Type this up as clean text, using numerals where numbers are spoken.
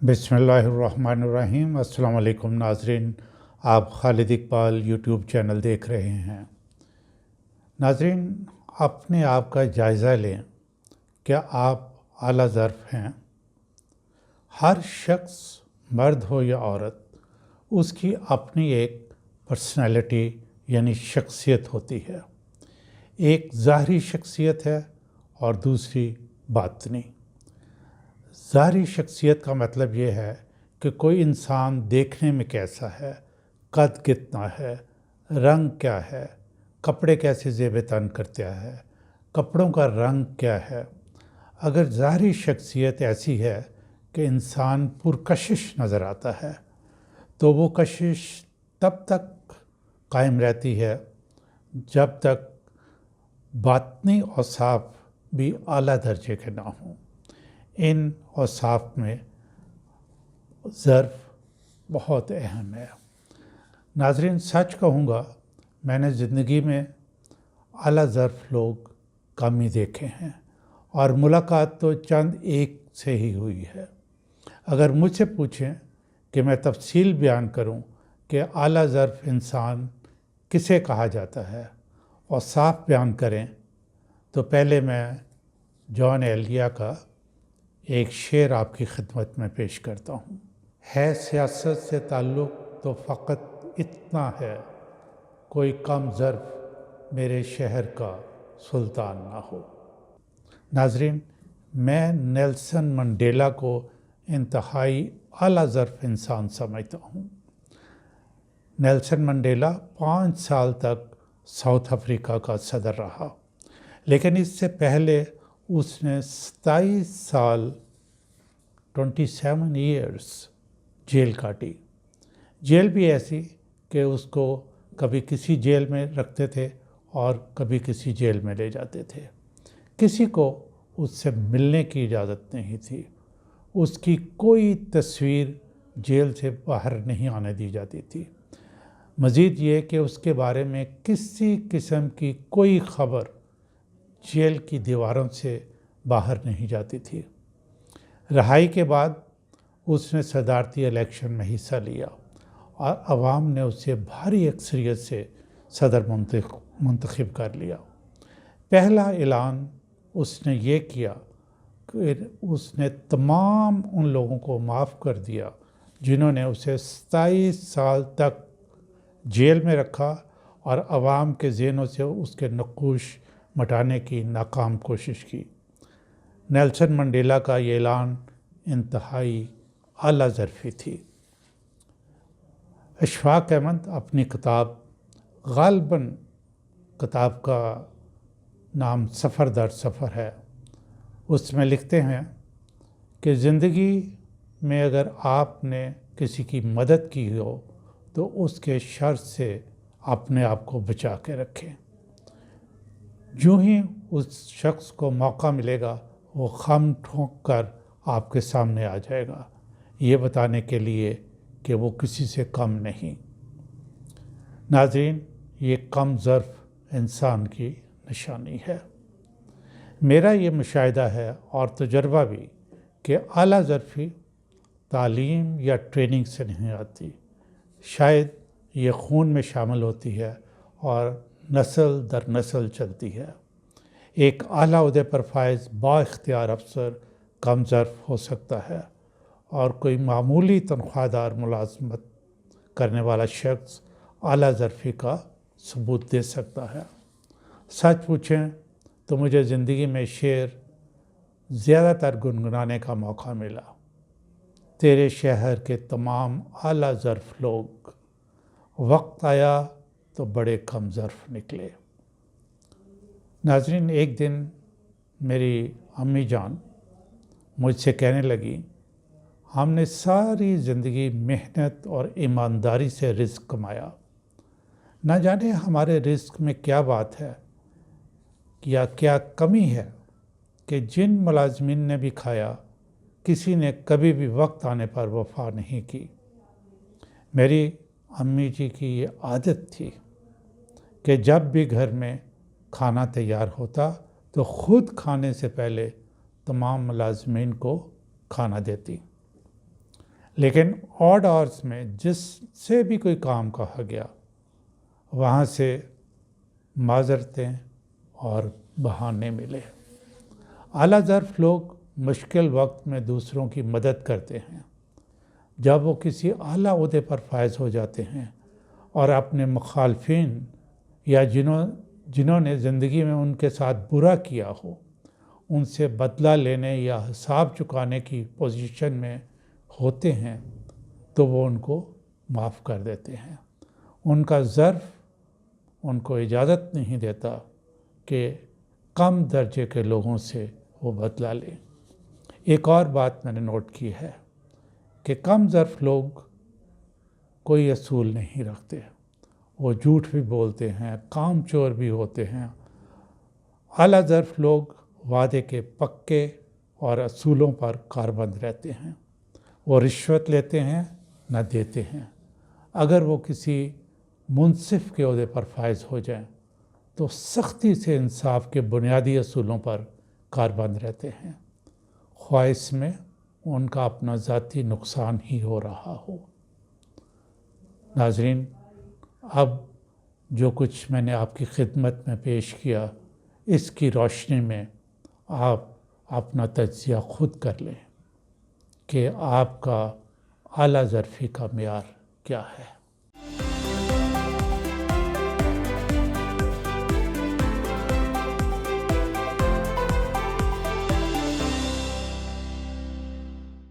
बिस्मिल्लाहिर्रहमानिर्रहीम। अस्सलाम वालेकुम नाज़रीन, आप खालिद इकबाल यूट्यूब चैनल देख रहे हैं। नाज़रीन, अपने आप का जायज़ा लें, क्या आप आला ज़र्फ़ हैं? हर शख्स, मर्द हो या औरत, उसकी अपनी एक पर्सनैलिटी यानी शख्सियत होती है। एक ज़ाहरी शख्सियत है और दूसरी बातनी। ज़ाहरी शख्सियत का मतलब ये है कि कोई इंसान देखने में कैसा है, कद कितना है, रंग क्या है, कपड़े कैसे ज़ेब तन करता है, कपड़ों का रंग क्या है। अगर ज़ाहरी शख्सियत ऐसी है कि इंसान पुरकशिश नज़र आता है, तो वो कशिश तब तक कायम रहती है जब तक बातनी औसाफ भी आला दर्जे के ना हों। इन औसाफ में ज़र्फ़ बहुत अहम है। नाज़रीन, सच कहूँगा, मैंने ज़िंदगी में आला ज़र्फ़ लोग कम ही देखे हैं और मुलाकात तो चंद एक से ही हुई है। अगर मुझसे पूछें कि मैं तफ़सील बयान करूं कि आला ज़र्फ़ इंसान किसे कहा जाता है और साफ बयान करें, तो पहले मैं जॉन एलिया का एक शेर आपकी खिदमत में पेश करता हूँ। है सियासत से ताल्लुक़ तो फ़कत इतना है, कोई कम ज़र्फ़ मेरे शहर का सुल्तान ना हो। नाज़रीन, मैं नेल्सन मंडेला को इंतहाई आला ज़र्फ़ इंसान समझता हूँ। नेल्सन मंडेला 5 साल तक साउथ अफ्रीका का सदर रहा, लेकिन इससे पहले उसने 27 साल 27 ईयर्स जेल काटी। जेल भी ऐसी कि उसको कभी किसी जेल में रखते थे और कभी किसी जेल में ले जाते थे। किसी को उससे मिलने की इजाज़त नहीं थी। उसकी कोई तस्वीर जेल से बाहर नहीं आने दी जाती थी। मज़ीद ये कि उसके बारे में किसी किस्म की कोई ख़बर जेल की दीवारों से बाहर नहीं जाती थी। रहाई के बाद उसने सदारती इलेक्शन में हिस्सा लिया और अवाम ने उसे भारी अक्सरियत से सदर मुंतखब कर लिया। पहला ऐलान उसने ये किया कि उसने तमाम उन लोगों को माफ़ कर दिया जिन्होंने उसे 27 साल तक जेल में रखा और अवाम के ज़हनों से उसके नक़ूश मटाने की नाकाम कोशिश की। नेल्सन मंडेला का ये ऐलान इंतहाई आला ज़र्फ़ी थी। अशफाक़ अहमद अपनी किताब, ग़ालिबन किताब का नाम सफ़र दर सफ़र है, उसमें लिखते हैं कि ज़िंदगी में अगर आपने किसी की मदद की हो तो उसके शर से अपने आप को बचा के रखें। यूँ ही उस शख्स को मौका मिलेगा, वो खम ठोंक कर आपके सामने आ जाएगा, ये बताने के लिए कि वो किसी से कम नहीं। नाज़रीन, ये कम ज़र्फ़ इंसान की निशानी है। मेरा ये मुशाहिदा है और तजर्बा भी कि आला ज़र्फ़ी तालीम या ट्रेनिंग से नहीं आती। शायद ये खून में शामिल होती है और नस्ल दर नस्ल चलती है। एक आला ओहदे पर फाइज बाइख्तियार अफसर कम ज़र्फ़ हो सकता है और कोई मामूली तनख्वाहदार मुलाजमत करने वाला शख्स आला ज़र्फ़ी का सबूत दे सकता है। सच पूछें तो मुझे ज़िंदगी में शेर ज़्यादातर गुनगुनाने का मौका मिला। तेरे शहर के तमाम आला ज़र्फ़ लोग, वक्त आया तो बड़े कम ज़र्फ़ निकले। नाज़रीन, एक दिन मेरी अम्मी जान मुझसे कहने लगी, हमने सारी ज़िंदगी मेहनत और ईमानदारी से रिज़्क़ कमाया, ना जाने हमारे रिज़्क़ में क्या बात है या क्या कमी है कि जिन मुलाज़मिन ने भी खाया, किसी ने कभी भी वक्त आने पर वफ़ा नहीं की। मेरी अम्मी जी की ये आदत थी कि जब भी घर में खाना तैयार होता तो ख़ुद खाने से पहले तमाम मुलाज़मिन को खाना देती। لیکن آڈ آورس میں جس سے بھی کوئی کام کہا گیا وہاں سے معذرتیں اور بہانے ملے۔ اعلیٰ ظرف لوگ مشکل وقت میں دوسروں کی مدد کرتے ہیں۔ جب وہ کسی اعلیٰ عہدے پر فائز ہو جاتے ہیں اور اپنے مخالفین یا جنہوں نے زندگی میں ان کے ساتھ برا کیا ہو ان سے بدلہ لینے یا حساب چکانے کی پوزیشن میں ہوتے ہیں تو وہ ان کو معاف کر دیتے ہیں۔ ان کا ظرف ان کو اجازت نہیں دیتا کہ کم درجے کے لوگوں سے وہ بدلہ لیں۔ ایک اور بات میں نے نوٹ کی ہے کہ کم ظرف لوگ کوئی اصول نہیں رکھتے، وہ جھوٹ بھی بولتے ہیں، کام چور بھی ہوتے ہیں۔ اعلیٰ ظرف لوگ وعدے کے پکے اور اصولوں پر کاربند رہتے ہیں۔ وہ رشوت لیتے ہیں نہ دیتے ہیں۔ اگر وہ کسی منصف کے عہدے پر فائز ہو جائیں تو سختی سے انصاف کے بنیادی اصولوں پر کاربند رہتے ہیں، خواہ اس میں ان کا اپنا ذاتی نقصان ہی ہو رہا ہو۔ ناظرین، اب جو کچھ میں نے آپ کی خدمت میں پیش کیا اس کی روشنی میں آپ اپنا تجزیہ خود کر لیں کہ آپ کا اعلیٰ ظرفی کا معیار کیا ہے۔